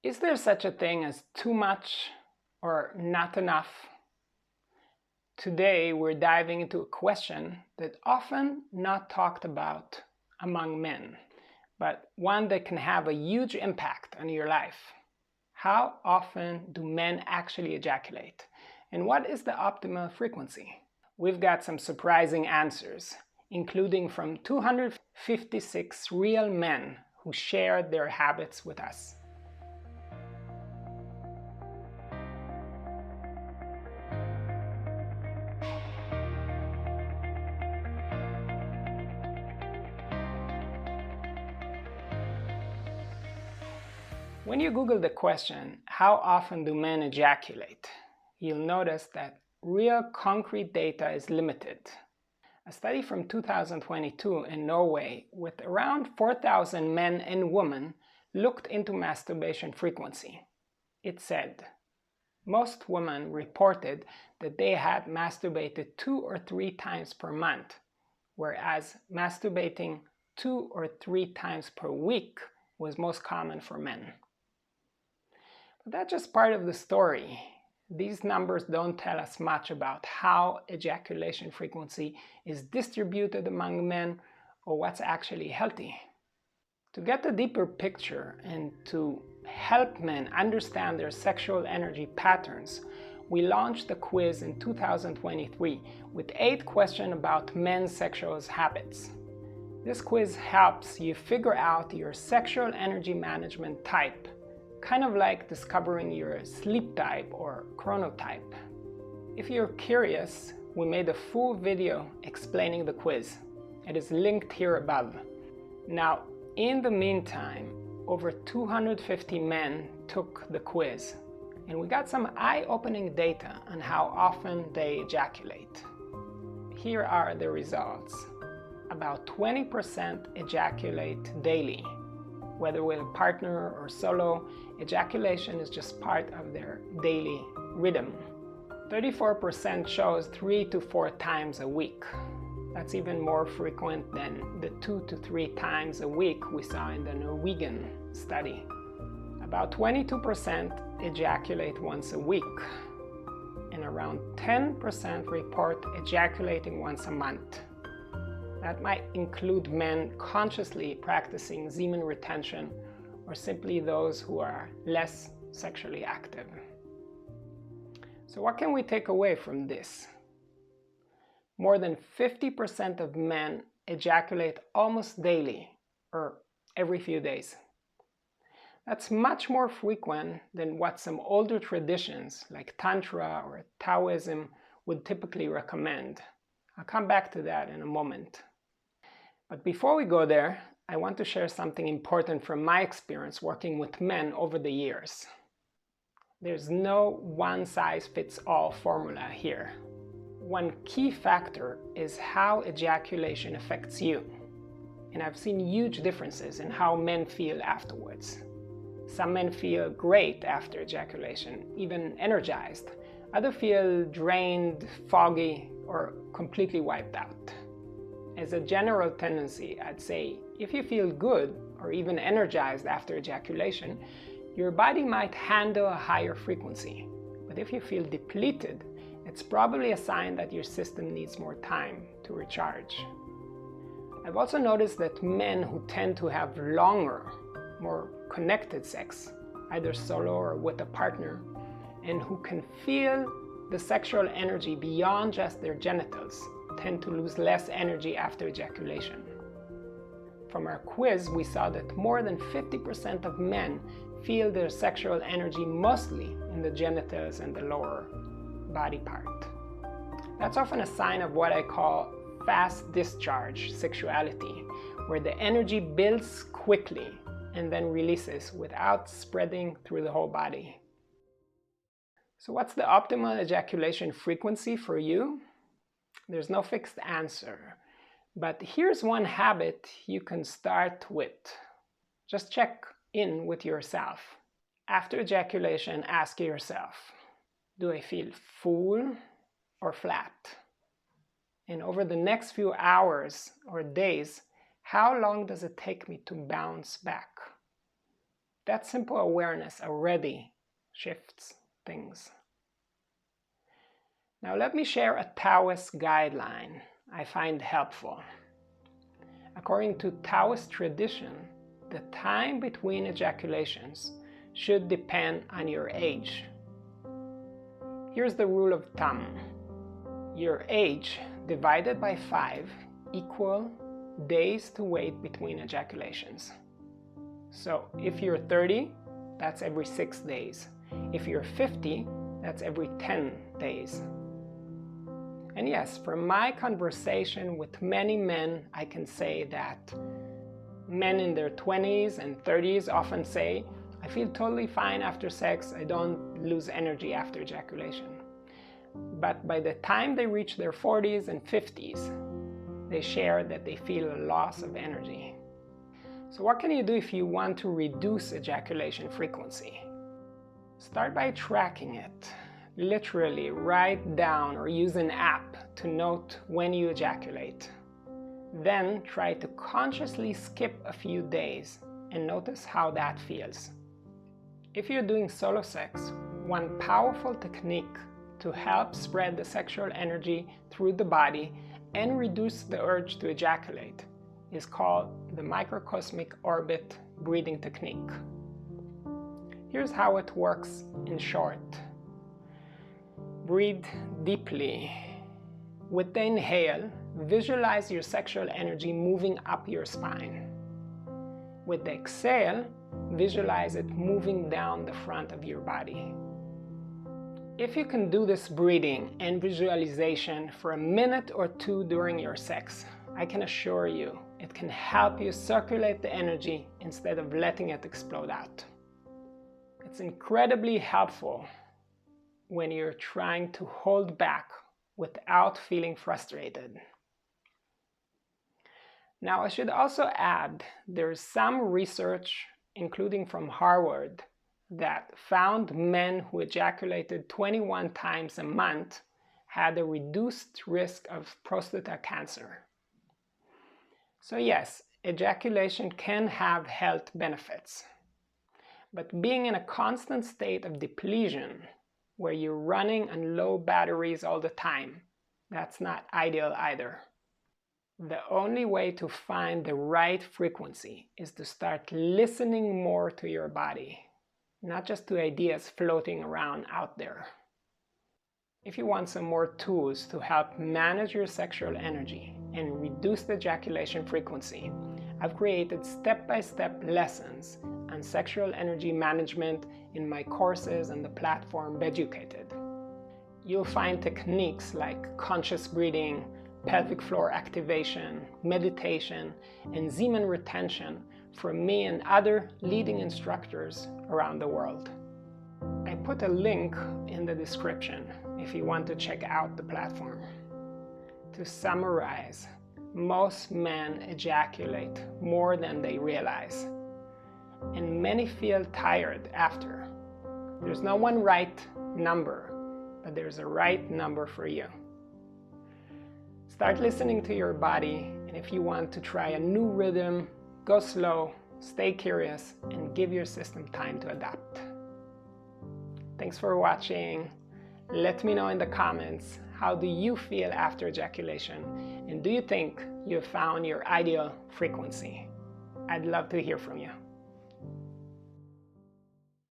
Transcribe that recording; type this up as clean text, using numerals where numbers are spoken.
Is there such a thing as too much or not enough? Today we're diving into a question that's often not talked about among men, but one that can have a huge impact on your life. How often do men actually ejaculate? And what is the optimal frequency? We've got some surprising answers, including from 256 real men who shared their habits with us. When you Google the question, how often do men ejaculate? You'll notice that real concrete data is limited. A study from 2022 in Norway with around 4,000 men and women looked into masturbation frequency. It said, most women reported that they had masturbated 2 or 3 times per month, whereas masturbating 2 or 3 times per week was most common for men. But that's just part of the story. These numbers don't tell us much about how ejaculation frequency is distributed among men or what's actually healthy. To get a deeper picture and to help men understand their sexual energy patterns, we launched a quiz in 2023 with 8 questions about men's sexual habits. This quiz helps you figure out your sexual energy management type, kind of like discovering your sleep type or chronotype. If you're curious, we made a full video explaining the quiz. It is linked here above. Now, in the meantime, over 250 men took the quiz, and we got some eye-opening data on how often they ejaculate. Here are the results. About 20% ejaculate daily. Whether with a partner or solo, ejaculation is just part of their daily rhythm. 34% shows 3 to 4 times a week. That's even more frequent than the 2 to 3 times a week we saw in the Norwegian study. About 22% ejaculate once a week, and around 10% report ejaculating once a month. That might include men consciously practicing semen retention or simply those who are less sexually active. So what can we take away from this? More than 50% of men ejaculate almost daily or every few days. That's much more frequent than what some older traditions like Tantra or Taoism would typically recommend. I'll come back to that in a moment. But before we go there, I want to share something important from my experience working with men over the years. There's no one-size-fits-all formula here. One key factor is how ejaculation affects you. And I've seen huge differences in how men feel afterwards. Some men feel great after ejaculation, even energized. Others feel drained, foggy, or completely wiped out. As a general tendency, I'd say if you feel good or even energized after ejaculation, your body might handle a higher frequency. But if you feel depleted, it's probably a sign that your system needs more time to recharge. I've also noticed that men who tend to have longer, more connected sex, either solo or with a partner, and who can feel the sexual energy beyond just their genitals, tend to lose less energy after ejaculation. From our quiz, we saw that more than 50% of men feel their sexual energy mostly in the genitals and the lower body part. That's often a sign of what I call fast discharge sexuality, where the energy builds quickly and then releases without spreading through the whole body. So what's the optimal ejaculation frequency for you? There's no fixed answer, but here's one habit you can start with. Just check in with yourself. After ejaculation, ask yourself, do I feel full or flat? And over the next few hours or days, how long does it take me to bounce back? That simple awareness already shifts things. Now let me share a Taoist guideline I find helpful. According to Taoist tradition, the time between ejaculations should depend on your age. Here's the rule of thumb. Your age divided by 5 equal days to wait between ejaculations. So if you're 30, that's every 6 days. If you're 50, that's every 10 days. And yes, from my conversation with many men, I can say that men in their 20s and 30s often say, I feel totally fine after sex, I don't lose energy after ejaculation. But by the time they reach their 40s and 50s, they share that they feel a loss of energy. So what can you do if you want to reduce ejaculation frequency? Start by tracking it. Literally write down or use an app to note when you ejaculate. Then try to consciously skip a few days and notice how that feels. If you're doing solo sex, one powerful technique to help spread the sexual energy through the body and reduce the urge to ejaculate is called the microcosmic orbit breathing technique. Here's how it works in short. Breathe deeply. With the inhale, visualize your sexual energy moving up your spine. With the exhale, visualize it moving down the front of your body. If you can do this breathing and visualization for a minute or two during your sex, I can assure you it can help you circulate the energy instead of letting it explode out. It's incredibly helpful when you're trying to hold back without feeling frustrated. Now, I should also add there's some research, including from Harvard, that found men who ejaculated 21 times a month had a reduced risk of prostate cancer. So yes, ejaculation can have health benefits, but being in a constant state of depletion, where you're running on low batteries all the time, that's not ideal either. The only way to find the right frequency is to start listening more to your body, not just to ideas floating around out there. If you want some more tools to help manage your sexual energy and reduce the ejaculation frequency, I've created step-by-step lessons on sexual energy management in my courses and the platform Beducated. You'll find techniques like conscious breathing, pelvic floor activation, meditation, and semen retention from me and other leading instructors around the world. I put a link in the description if you want to check out the platform. To summarize, most men ejaculate more than they realize, and many feel tired after. There's no one right number, but there's a right number for you. Start listening to your body, and if you want to try a new rhythm, go slow, stay curious, and give your system time to adapt. Thanks for watching. Let me know in the comments, how do you feel after ejaculation? And do you think you have found your ideal frequency? I'd love to hear from you.